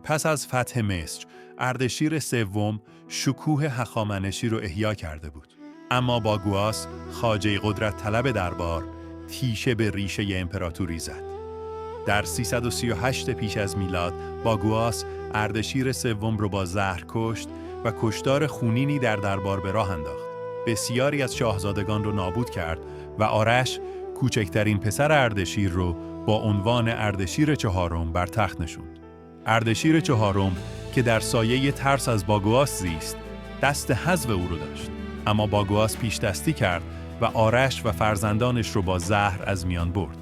پس از فتح مصر، اردشیر سوم شکوه هخامنشی رو احیا کرده بود. اما باگواس، خواجه قدرت طلب دربار، تیشه به ریشه امپراتوری زد. در 338 پیش از میلاد، باگواس اردشیر سوم رو با زهر کشت و کشتار خونینی در دربار به راه انداخت. بسیاری از شاهزادگان رو نابود کرد و آرش، کوچکترین پسر اردشیر رو با عنوان اردشیر چهارم بر تخت نشوند. اردشیر چهارم که در سایه ترس از باگواس زیست، دست حذف او رو داشت. اما باگواس پیش دستی کرد و آرش و فرزندانش رو با زهر از میان برد.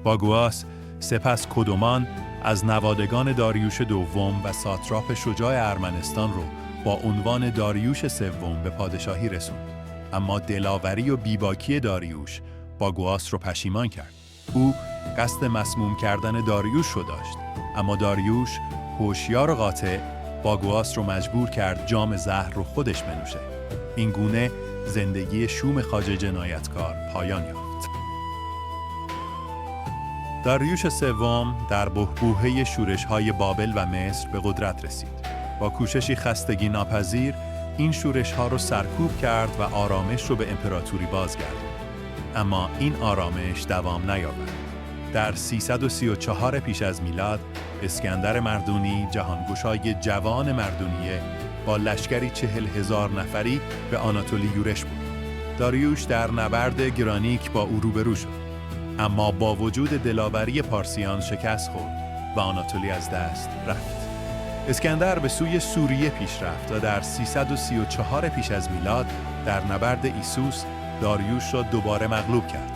باگواس سپس کدومان از نوادگان داریوش دوم و ساتراپ شجاع ارمنستان رو با عنوان داریوش سوم به پادشاهی رسوند. اما دلاوری و بیباکی داریوش باگواس رو پشیمان کرد. او قصد مسموم کردن داریوش رو داشت، اما داریوش، هوشیار و قاطع، باگواس رو مجبور کرد جام زهر رو خودش بنوشه. این گونه زندگی شوم خواجه جنایتکار پایان یافت. داریوش سوم در بحبوحه شورش‌های بابل و مصر به قدرت رسید. با کوششی خستگی ناپذیر این شورش‌ها رو سرکوب کرد و آرامش رو به امپراتوری بازگرداند. اما این آرامش دوام نیاورد. در 334 پیش از میلاد، اسکندر مردونی، جهانگشای جوان مردونیه، با لشکری 40,000 نفری به آناتولی یورش بود. داریوش در نبرد گرانیک با او روبرو شد. اما با وجود دلاوری پارسیان شکست خورد و آناتولی از دست رفت. اسکندر به سوی سوریه پیش رفت و در 334 پیش از میلاد در نبرد ایسوس داریوش را دوباره مغلوب کرد.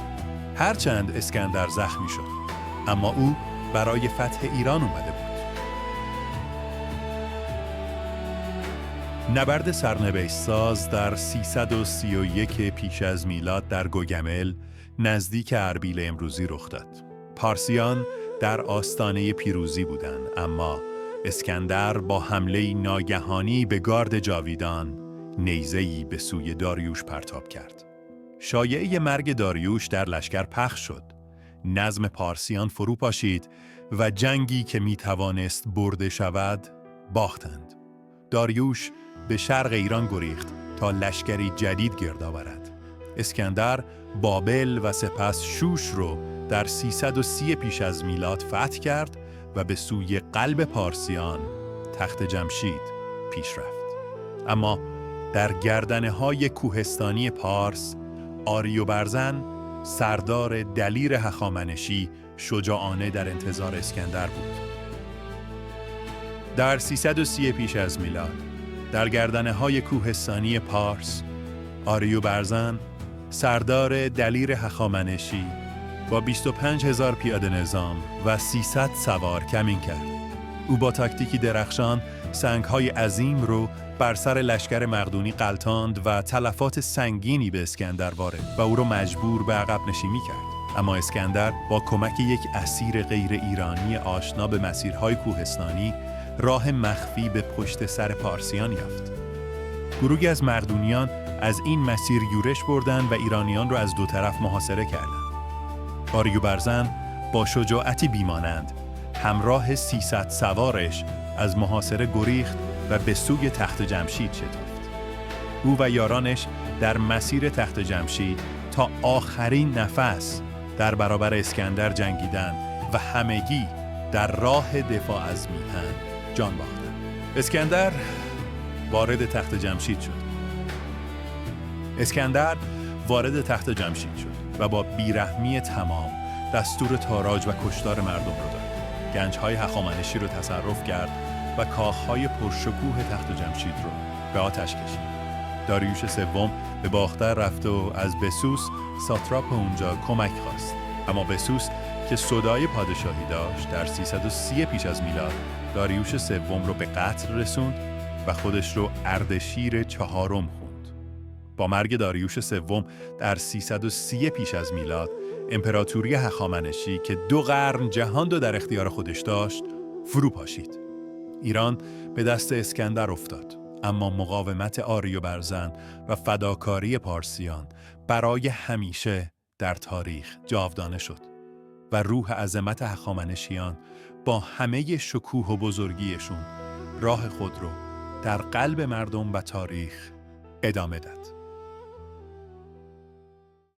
هرچند اسکندر زخمی شد، اما او برای فتح ایران اومده بود. نبرد سرنوشت ساز در 331 پیش از میلاد در گوگمل نزدیک اربیل امروزی رخ داد. پارسیان در آستانه پیروزی بودند، اما اسکندر با حمله ناگهانی به گارد جاویدان نیزه‌ای به سوی داریوش پرتاب کرد. شایعه مرگ داریوش در لشکر پخش شد. نظم پارسیان فرو پاشید و جنگی که می توانست برده شود باختند. داریوش به شرق ایران گریخت تا لشکری جدید گرد آورد. اسکندر بابل و سپس شوش رو در 330 پیش از میلاد فتح کرد و به سوی قلب پارسیان، تخت جمشید، پیش رفت. اما در گردنه‌های کوهستانی پارس، آریوبرزن، سردار دلیر هخامنشی، شجاعانه در انتظار اسکندر بود. در 330 پیش از میلاد، در گردنه‌های کوهستانی پارس، آریوبرزن، سردار دلیر هخامنشی، با 25,000 پیاده نظام و 300 سوار کمین کرد. او با تاکتیکی درخشان سنگ‌های عظیم رو بر سر لشکر مقدونی غلتاند و تلفات سنگینی به اسکندر وارد و او رو مجبور به عقب نشینی کرد. اما اسکندر با کمک یک اسیر غیر ایرانی آشنا به مسیرهای کوهستانی راه مخفی به پشت سر پارسیان یافت. گروهی از مقدونیان از این مسیر یورش بردند و ایرانیان را از دو طرف محاصره کردند. آریوبرزن با شجاعتی بیمانند همراه 300 سوارش از محاصره گریخت و به سوی تخت جمشید شتافت. او و یارانش در مسیر تخت جمشید تا آخرین نفس در برابر اسکندر جنگیدند و همگی در راه دفاع از میهن جان باختند. اسکندر وارد تخت جمشید شد. و با بیرحمی تمام دستور تاراج و کشتار مردم رو داد. گنج‌های هخامنشی رو تصرف کرد و کاخ‌های پرشکوه تخت جمشید رو به آتش کشید. داریوش سوم به باختر رفت و از بسوس ساتراپ اونجا کمک خواست. اما بسوس که صدای پادشاهی داشت در 330 پیش از میلاد داریوش سوم رو به قتل رسوند و خودش رو اردشیر چهارم خوند. با مرگ داریوش سوم در 330 پیش از میلاد امپراتوری هخامنشی که 2 قرن جهان رو در اختیار خودش داشت فرو پاشید. ایران به دست اسکندر افتاد، اما مقاومت آریوبرزن و فداکاری پارسیان برای همیشه در تاریخ جاودانه شد و روح عظمت هخامنشیان با همه شکوه و بزرگیشون راه خود رو در قلب مردم و تاریخ ادامه داد.